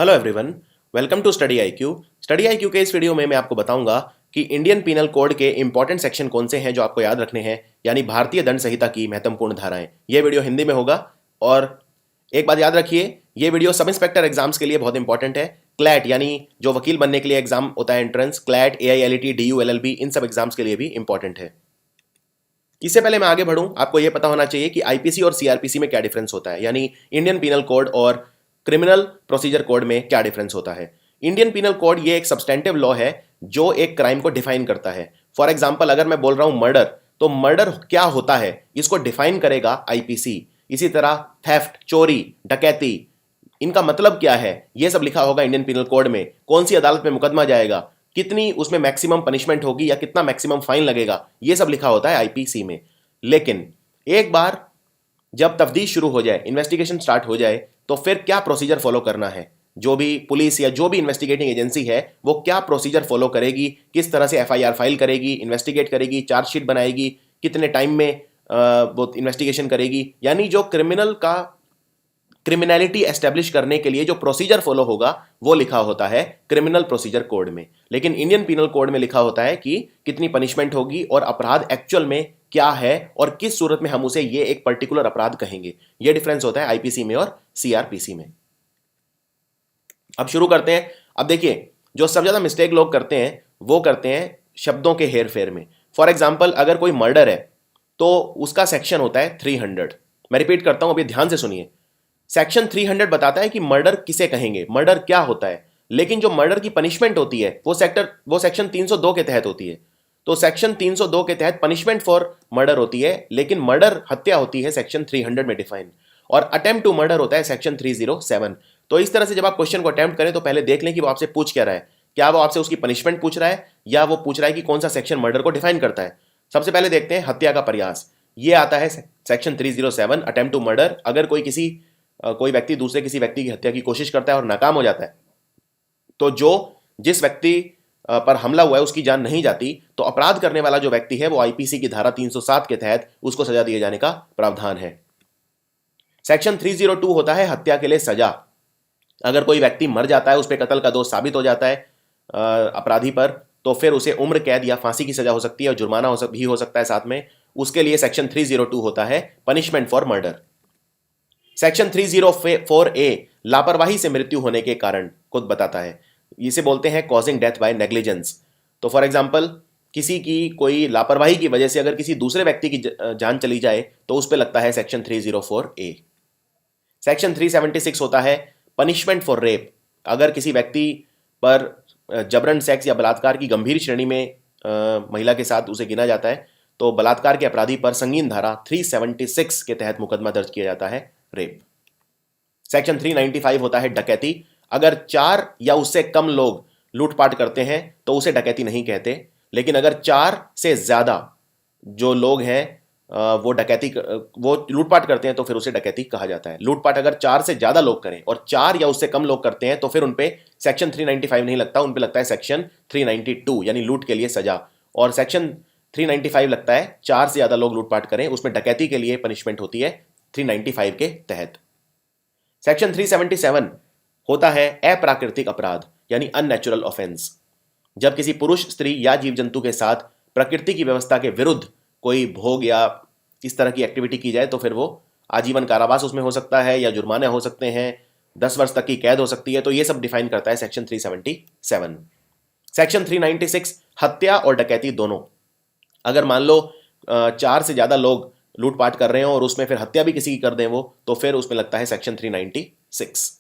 Hello everyone, welcome to study IQ. Study IQ के इस video में मैं आपको बताऊंगा कि इंडियन पीनल कोड के इंपॉर्टेंट सेक्शन कौन से हैं जो आपको याद रखने हैं, यानी भारतीय दंड संहिता की महत्वपूर्ण धाराएं। ये वीडियो हिंदी में होगा और एक बात याद रखिए, ये वीडियो सब इंस्पेक्टर एग्जाम्स के लिए बहुत इंपॉर्टेंट है। क्लैट यानी जो वकील बनने के लिए एग्जाम होता है, entrance, CLAT, AILET, DU, LLB, इन सब एग्जाम्स के लिए भी इंपॉर्टेंट है। इससे पहले मैं आगे बढ़ूं, आपको यह पता होना चाहिए कि आईपीसी और सीआरपीसी में क्या डिफरेंस होता है, यानी इंडियन पीनल कोड और क्रिमिनल प्रोसीजर कोड में क्या डिफरेंस होता है। इंडियन पीनल कोड ये एक सब्सटेंटिव लॉ है जो एक क्राइम को डिफाइन करता है। फॉर एग्जाम्पल, अगर मैं बोल रहा हूं मर्डर, तो मर्डर क्या होता है इसको डिफाइन करेगा आईपीसी। इसी तरह थेफ्ट, चोरी, डकैती, इनका मतलब क्या है यह सब लिखा होगा इंडियन पीनल कोड में। कौन सी अदालत में मुकदमा जाएगा, कितनी उसमें मैक्सिमम पनिशमेंट होगी या कितना मैक्सिमम फाइन लगेगा, यह सब लिखा होता है आईपीसी में। लेकिन एक बार जब तफ्तीश शुरू हो जाए, इन्वेस्टिगेशन स्टार्ट हो जाए, तो फिर क्या प्रोसीजर फॉलो करना है, जो भी पुलिस या जो भी इन्वेस्टिगेटिंग एजेंसी है वो क्या प्रोसीजर फॉलो करेगी, किस तरह से एफआईआर फाइल करेगी, इन्वेस्टिगेट करेगी, चार्जशीट बनाएगी, कितने टाइम में वो इन्वेस्टिगेशन करेगी, यानी जो क्रिमिनलिटी एस्टेब्लिश करने के लिए जो प्रोसीजर फॉलो होगा वो लिखा होता है क्रिमिनल प्रोसीजर कोड में। लेकिन इंडियन पीनल कोड में लिखा होता है कि कितनी पनिशमेंट होगी और अपराध एक्चुअल में क्या है और किस सूरत में हम उसे ये एक पर्टिकुलर अपराध कहेंगे। ये डिफरेंस होता है आईपीसी में और सीआरपीसी में। अब शुरू करते हैं। अब देखिए, जो सबसे ज्यादा मिस्टेक लोग करते हैं वो करते हैं शब्दों के हेर फेर में। फॉर एग्जाम्पल, अगर कोई मर्डर है तो उसका सेक्शन होता है 300। मैं रिपीट करता हूं, अभी ध्यान से सुनिए। सेक्शन 300 बताता है कि मर्डर किसे कहेंगे, मर्डर क्या होता है। लेकिन जो मर्डर की पनिशमेंट होती है वो सेक्शन 302 के तहत होती है। तो सेक्शन 302 के तहत पनिशमेंट फॉर मर्डर होती है, लेकिन मर्डर, हत्या होती है सेक्शन 300 में डिफाइन। और अटेम्प्ट टू मर्डर होता है सेक्शन 307। तो इस तरह से जब आप क्वेश्चन को अटेम्प्ट करें तो पहले देख लें कि वो आपसे पूछ क्या रहा है। क्या वो आपसे उसकी पनिशमेंट पूछ रहा है या वो पूछ रहा है कि कौन सा सेक्शन मर्डर को डिफाइन करता है। सबसे पहले देखते हैं हत्या का प्रयास। ये आता है सेक्शन 307, अटेम्प्ट टू मर्डर। अगर कोई व्यक्ति दूसरे किसी व्यक्ति की हत्या की कोशिश करता है और नाकाम हो जाता है, तो जिस व्यक्ति पर हमला हुआ है उसकी जान नहीं जाती, तो अपराध करने वाला जो व्यक्ति है वो आईपीसी की धारा 307 के तहत उसको सजा दिए जाने का प्रावधान है। सेक्शन 302 होता है हत्या के लिए सजा। अगर कोई व्यक्ति मर जाता है, उस पर कत्ल का दोष साबित हो जाता है अपराधी पर, तो फिर उसे उम्र कैद या फांसी की सजा हो सकती है और जुर्माना भी हो सकता है साथ में। उसके लिए सेक्शन 302 होता है punishment for murder. Section 304A लापरवाही से मृत्यु होने के कारण को बताता है। इसे बोलते हैं कॉजिंग डेथ बाय नेग्लिजेंस। तो फॉर एग्जांपल, किसी की कोई लापरवाही की वजह से अगर किसी दूसरे व्यक्ति की जान चली जाए तो उस पर लगता है सेक्शन 304A। सेक्शन 376 होता है पनिशमेंट फॉर रेप। अगर किसी व्यक्ति पर जबरन सेक्स या बलात्कार की गंभीर श्रेणी में महिला के साथ उसे गिना जाता है, तो बलात्कार के अपराधी पर संगीन धारा 376 के तहत मुकदमा दर्ज किया जाता है, रेप। सेक्शन 395 होता है डकैती। अगर 4 या उससे कम लोग लूटपाट करते हैं तो उसे डकैती नहीं कहते, लेकिन अगर 4 से ज्यादा जो लोग हैं वो लूटपाट करते हैं तो फिर उसे डकैती कहा जाता है। लूटपाट अगर 4 से ज्यादा लोग करें और 4 या उससे कम लोग करते हैं तो फिर उनपे सेक्शन 395 नहीं लगता, उनपे लगता है सेक्शन 392, यानी लूट के लिए सजा। और सेक्शन 395 लगता है 4 से ज्यादा लोग लूटपाट करें, उसमें डकैती के लिए पनिशमेंट होती है 395 के तहत। सेक्शन 377 होता है अप्राकृतिक अपराध, यानी अननेचुरल ऑफेंस। जब किसी पुरुष, स्त्री या जीव जंतु के साथ प्रकृति की व्यवस्था के विरुद्ध कोई भोग या इस तरह की एक्टिविटी की जाए तो फिर वो आजीवन कारावास उसमें हो सकता है या जुर्माने हो सकते हैं, 10 वर्ष तक की कैद हो सकती है। तो ये सब डिफाइन करता है सेक्शन 377। सेक्शन 396 हत्या और डकैती दोनों। अगर मान लो 4 से ज्यादा लोग लूटपाट कर रहे हैं और उसमें फिर हत्या भी किसी की कर दें वो, तो फिर उसमें लगता है सेक्शन 396।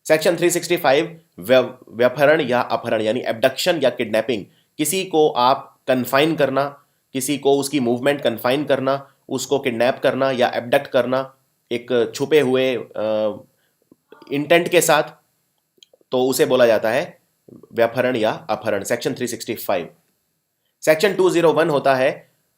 सेक्शन 365 व्यपहरण या अपहरण, यानी एब्डक्शन या किडनैपिंग। किसी को आप कन्फाइन करना, किसी को उसकी मूवमेंट कन्फाइन करना, उसको किडनैप करना या एब्डक्ट करना एक छुपे हुए इंटेंट के साथ, तो उसे बोला जाता है व्यपहरण या अपहरण, सेक्शन 365। सेक्शन 201 होता है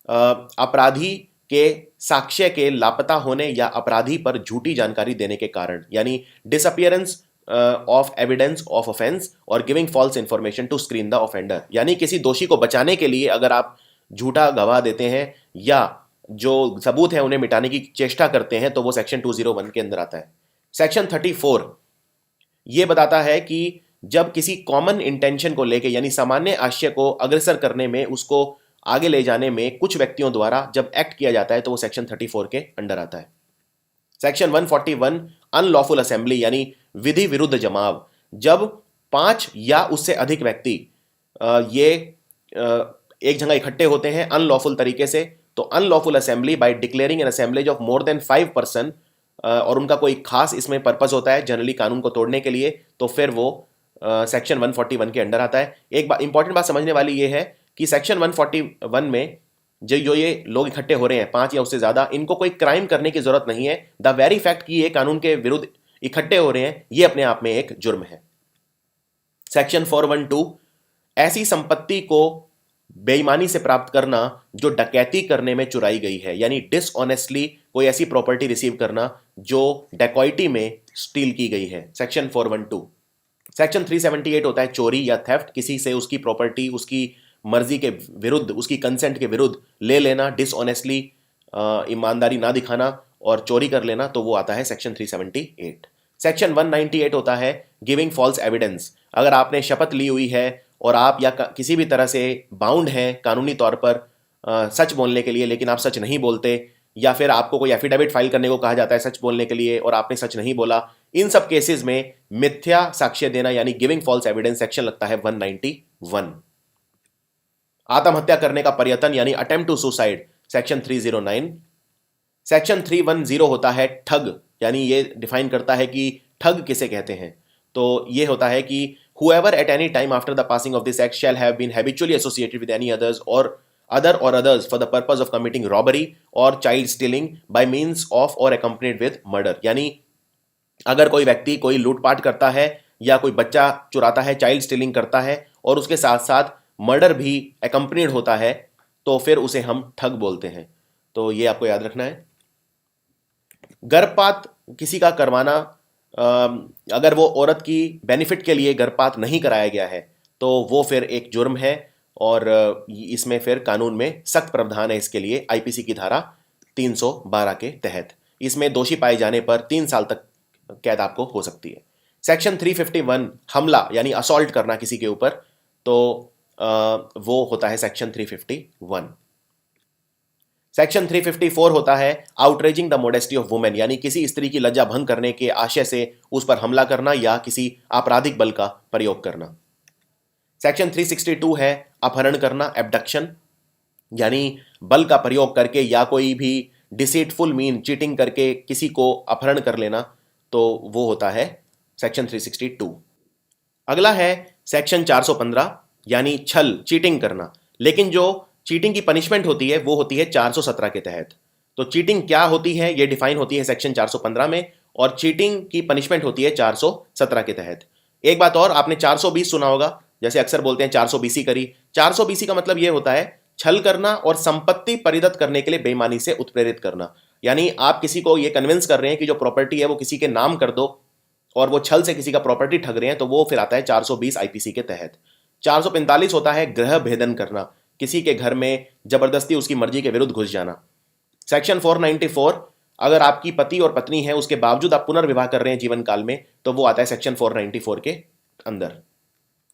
अपराधी के साक्ष्य के लापता होने या अपराधी पर झूठी जानकारी देने के कारण, यानी disappearance of evidence of offence और giving false information to screen the offender. यानी किसी दोषी को बचाने के लिए अगर आप झूठा गवाह देते हैं या जो सबूत है उन्हें मिटाने की चेष्टा करते हैं तो वो सेक्शन 201 के अंदर आता है। सेक्शन 34 ये बताता है कि जब किसी कॉमन इंटेंशन को लेके यानी सामान्य आशय को अग्रसर करने में, उसको आगे ले जाने में कुछ व्यक्तियों द्वारा जब एक्ट किया जाता है तो वो सेक्शन 34 के अंडर आता है। सेक्शन 141 अनलॉफुल असेंबली यानी विधि विरुद्ध जमाव। जब 5 या उससे अधिक व्यक्ति ये एक जगह इकट्ठे होते हैं अनलॉफुल तरीके से, तो unlawful assembly by declaring an assemblage of more than 5 person, और उनका कोई खास इसमें पर्पस होता है जनरली कानून को तोड़ने के लिए, तो फिर वो सेक्शन 141 के अंडर आता है। एक बात इंपॉर्टेंट बात समझने वाली ये है कि सेक्शन 141 में जो ये लोग इकट्ठे हो रहे हैं 5 या उससे ज्यादा, इनको कोई क्राइम करने की जरूरत नहीं है। द वेरी फैक्ट कि ये कानून के विरुद्ध इकट्ठे हो रहे हैं, ये अपने आप में एक जुर्म है। सेक्शन 412 ऐसी संपत्ति को बेईमानी से प्राप्त करना जो डकैती करने में चुराई गई है, यानी डिसऑनेस्टली कोई ऐसी प्रॉपर्टी रिसीव करना जो डकैती में स्टील की गई है, सेक्शन 412। सेक्शन 378 होता है चोरी या थेफ्ट, किसी से उसकी प्रॉपर्टी उसकी मर्जी के विरुद्ध, उसकी कंसेंट के विरुद्ध ले लेना, डिसऑनेस्टली ईमानदारी ना दिखाना और चोरी कर लेना, तो वो आता है सेक्शन 378। सेक्शन 198 होता है गिविंग फॉल्स एविडेंस। अगर आपने शपथ ली हुई है और आप या किसी भी तरह से बाउंड हैं कानूनी तौर पर सच बोलने के लिए, लेकिन आप सच नहीं बोलते, या फिर आपको कोई एफिडेविट फाइल करने को कहा जाता है सच बोलने के लिए और आपने सच नहीं बोला, इन सब केसेस में मिथ्या साक्ष्य देना यानी गिविंग फॉल्स एविडेंस सेक्शन लगता है 191। आत्महत्या करने का प्रयत्न यानी attempt to suicide, section 309। Section 310 होता है ठग, यानी ये डिफाइन करता है कि ठग किसे कहते हैं। तो ये होता है कि whoever at any time after the passing of this act shall have been habitually associated with any others or others for the purpose of committing robbery or child stealing by means of or accompanied with murder। यानी अगर कोई व्यक्ति कोई लूटपाट करता है या कोई बच्चा चुराता है, चाइल्ड स्टीलिंग करता है और उसके साथ साथ मर्डर भी accompanied होता है, तो फिर उसे हम ठग बोलते हैं। तो ये आपको याद रखना है। गर्भपात किसी का करवाना, अगर वो औरत की बेनिफिट के लिए गर्भपात नहीं कराया गया है तो वो फिर एक जुर्म है, और इसमें फिर कानून में सख्त प्रावधान है इसके लिए आईपीसी की धारा 312 के तहत। इसमें दोषी पाए जाने पर 3 साल तक कैद आपको हो सकती है। सेक्शन 351 हमला यानी असॉल्ट करना किसी के ऊपर, तो वो होता है सेक्शन 351। सेक्शन 354 होता है outraging the modesty of women, यानी किसी स्त्री की लज्जा भंग करने के आशय से उस पर हमला करना या किसी आपराधिक बल का प्रयोग करना। सेक्शन 362 है अपहरण करना, एब्डक्शन, यानी बल का प्रयोग करके या कोई भी डिसीटफुल मीन चीटिंग करके किसी को अपहरण कर लेना, तो वो होता है सेक्शन 362। अगला है सेक्शन 415 यानी छल, चीटिंग करना, लेकिन जो चीटिंग की पनिशमेंट होती है वो होती है 417 के तहत। तो चीटिंग क्या होती है ये डिफाइन होती है सेक्शन 415 में, और चीटिंग की पनिशमेंट होती है 417 के तहत। एक बात और, आपने 420 सुना होगा, जैसे अक्सर बोलते हैं 420 करी। 420 का मतलब ये होता है छल करना और संपत्ति परिदत्त करने के लिए बेईमानी से उत्प्रेरित करना, यानी आप किसी को ये कन्विंस कर रहे हैं कि जो प्रॉपर्टी है वो किसी के नाम कर दो और वो छल से किसी का प्रॉपर्टी ठग रहे हैं, तो वो फिर आता है 420 आईपीसी के तहत। 445 होता है गृह भेदन करना, किसी के घर में जबरदस्ती उसकी मर्जी के विरुद्ध घुस जाना। सेक्शन 494 अगर आपकी पति और पत्नी है उसके बावजूद आप पुनर्विवाह कर रहे हैं जीवन काल में, तो वो आता है सेक्शन 494 के अंदर।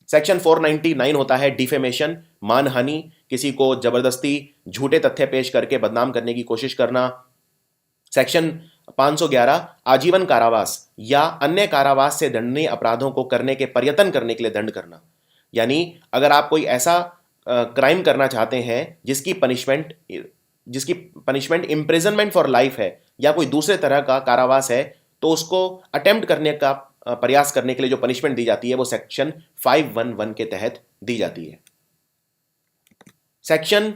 सेक्शन 499 होता है डिफेमेशन, मानहानि, किसी को जबरदस्ती झूठे तथ्य पेश करके बदनाम करने की कोशिश करना। सेक्शन 511 आजीवन कारावास या अन्य कारावास से दंडनीय अपराधों को करने के प्रयत्न करने के लिए दंड करना, यानी अगर आप कोई ऐसा क्राइम करना चाहते हैं जिसकी पनिशमेंट इम्प्रिजनमेंट फॉर लाइफ है या कोई दूसरे तरह का कारावास है, तो उसको अटेम्प्ट करने का प्रयास करने के लिए जो पनिशमेंट दी जाती है वो सेक्शन 511 के तहत दी जाती है। सेक्शन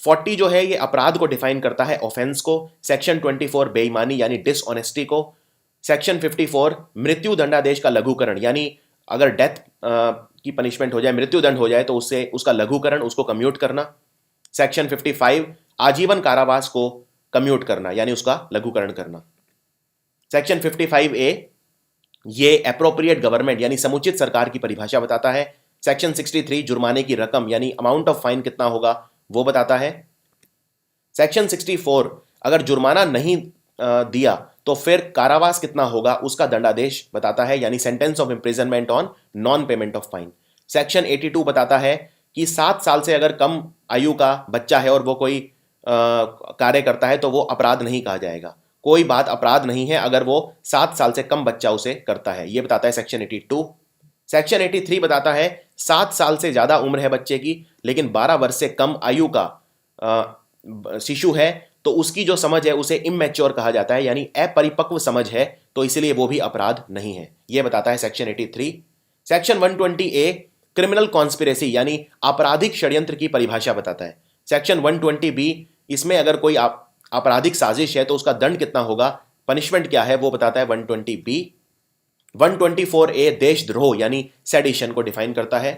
40 जो है ये अपराध को डिफाइन करता है, ऑफेंस को। सेक्शन 24 बेईमानी यानी डिसऑनेस्टी को। सेक्शन 54 मृत्यु दंडादेश का लघुकरण, यानी अगर डेथ की पनिशमेंट हो जाए, मृत्यु दंड हो जाए, तो उससे उसका लघुकरण, उसको कम्यूट करना। सेक्शन 55 आजीवन कारावास को कम्यूट करना यानी उसका लघुकरण करना। सेक्शन 55A ये एप्रोप्रिएट गवर्नमेंट यानी समुचित सरकार की परिभाषा बताता है। सेक्शन 63 जुर्माने की रकम यानी अमाउंट ऑफ फाइन कितना होगा वो बताता है। सेक्शन 64 अगर जुर्माना नहीं दिया तो फिर कारावास कितना होगा उसका दंडादेश बताता है, यानी sentence of imprisonment on non payment of fine. Section 82 बताता है कि 7 साल से अगर कम आयु का बच्चा है और वो कोई कार्य करता है तो वो अपराध नहीं कहा जाएगा। कोई बात अपराध नहीं है अगर वो 7 साल से कम बच्चा उसे करता है, ये बताता है सेक्शन 82। सेक्शन 83 बताता है 7 साल से ज्यादा उम्र है बच्चे की लेकिन 12 वर्ष से कम आयु का शिशु है तो उसकी जो समझ है उसे इमैच्योर कहा जाता है, यानी अपरिपक्व समझ है, तो इसलिए वो भी अपराध नहीं है, यह बताता है section 83। Section 120A criminal conspiracy यानी आपराधिक षड्यंत्र की परिभाषा बताता है। सेक्शन 120B इसमें अगर कोई आपराधिक साजिश है तो उसका दंड कितना होगा, पनिशमेंट क्या है, वो बताता है 120B। 124A देशद्रोह यानी सेडिशन को डिफाइन करता है।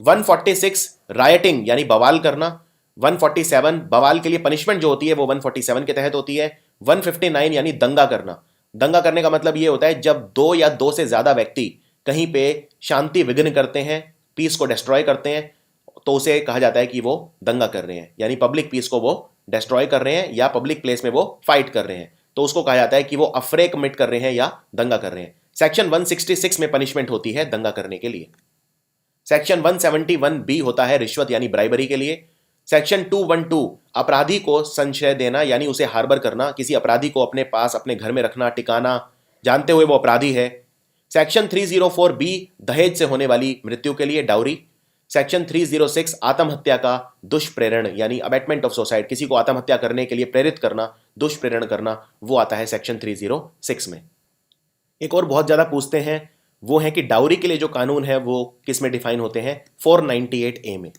146 रायटिंग यानी बवाल करना। 147 बवाल के लिए पनिशमेंट जो होती है वो 147 के तहत होती है। 159 यानी दंगा करना। दंगा करने का मतलब ये होता है जब 2 या 2 से ज्यादा व्यक्ति कहीं पे शांति विघ्न करते हैं, पीस को डिस्ट्रॉय करते हैं, तो उसे कहा जाता है कि वो दंगा कर रहे हैं, यानी पब्लिक पीस को वो डिस्ट्रॉय कर रहे हैं या पब्लिक प्लेस में वो फाइट कर रहे हैं, तो उसको कहा जाता है कि वो अफरे कमिट कर रहे हैं या दंगा कर रहे हैं। सेक्शन 166 में पनिशमेंट होती है दंगा करने के लिए। सेक्शन 171B होता है रिश्वत यानी ब्राइबरी के लिए। सेक्शन 212 अपराधी को संशय देना यानी उसे हार्बर करना, किसी अपराधी को अपने पास अपने घर में रखना, टिकाना, जानते हुए वो अपराधी है। सेक्शन 304B दहेज से होने वाली मृत्यु के लिए डाउरी। सेक्शन 306 आत्महत्या का दुष्प्रेरण यानी अबेटमेंट ऑफ सुसाइड, किसी को आत्महत्या करने के लिए प्रेरित करना, दुष्प्रेरण करना, वो आता है सेक्शन 306 में। एक और बहुत ज्यादा पूछते हैं वो है कि डाउरी के लिए जो कानून है वो किस में डिफाइन होते हैं, 498A में।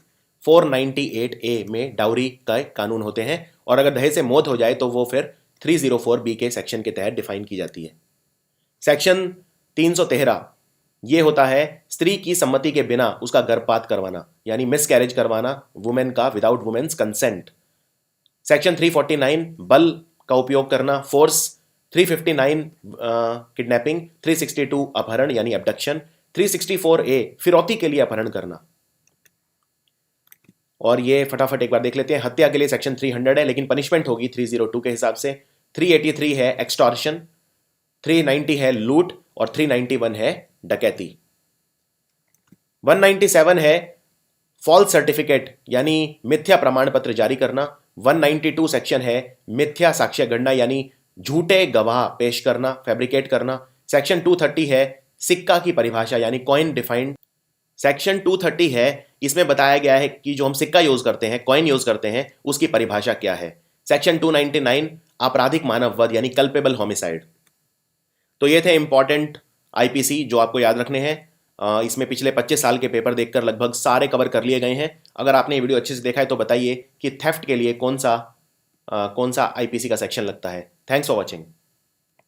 498A में डाउरी का कानून होते हैं और अगर दहेज से मौत हो जाए तो वो फिर 304B के सेक्शन के तहत डिफाइन की जाती है। सेक्शन 313 ये होता है स्त्री की सम्मति के बिना उसका गर्भपात करवाना यानी मिसकैरेज करवाना, वुमेन का विदाउट वुमेन्स कंसेंट। सेक्शन 349 बल का उपयोग करना, फोर्स। 359 किडनैपिंग। 362 अपहरण यानी अबडक्शन। 364A फिरौती के लिए अपहरण करना। और ये फटाफट एक बार देख लेते हैं। हत्या के लिए सेक्शन 300 है लेकिन पनिशमेंट होगी 302 के हिसाब से। 383 है एक्सटॉर्शन। 390 है लूट और 391 है डकैती। 197 है फॉल्स सर्टिफिकेट यानी मिथ्या प्रमाण पत्र जारी करना। 192 सेक्शन है मिथ्या साक्ष्य गणना यानी झूठे गवाह पेश करना, फैब्रिकेट करना। सेक्शन 230 है सिक्का की परिभाषा यानी कॉइन डिफाइंड। सेक्शन 230 है इसमें बताया गया है कि जो हम सिक्का यूज करते हैं, कॉइन यूज करते हैं, उसकी परिभाषा क्या है। सेक्शन 299 आपराधिक मानव वध यानी कल्पेबल होमिसाइड। तो ये थे इंपॉर्टेंट आईपीसी जो आपको याद रखने हैं। इसमें पिछले 25 साल के पेपर देखकर लगभग सारे कवर कर लिए गए हैं। अगर आपने ये वीडियो अच्छे से देखा है तो बताइए कि थेफ्ट के लिए कौन सा आईपीसी का सेक्शन लगता है। Thanks for watching.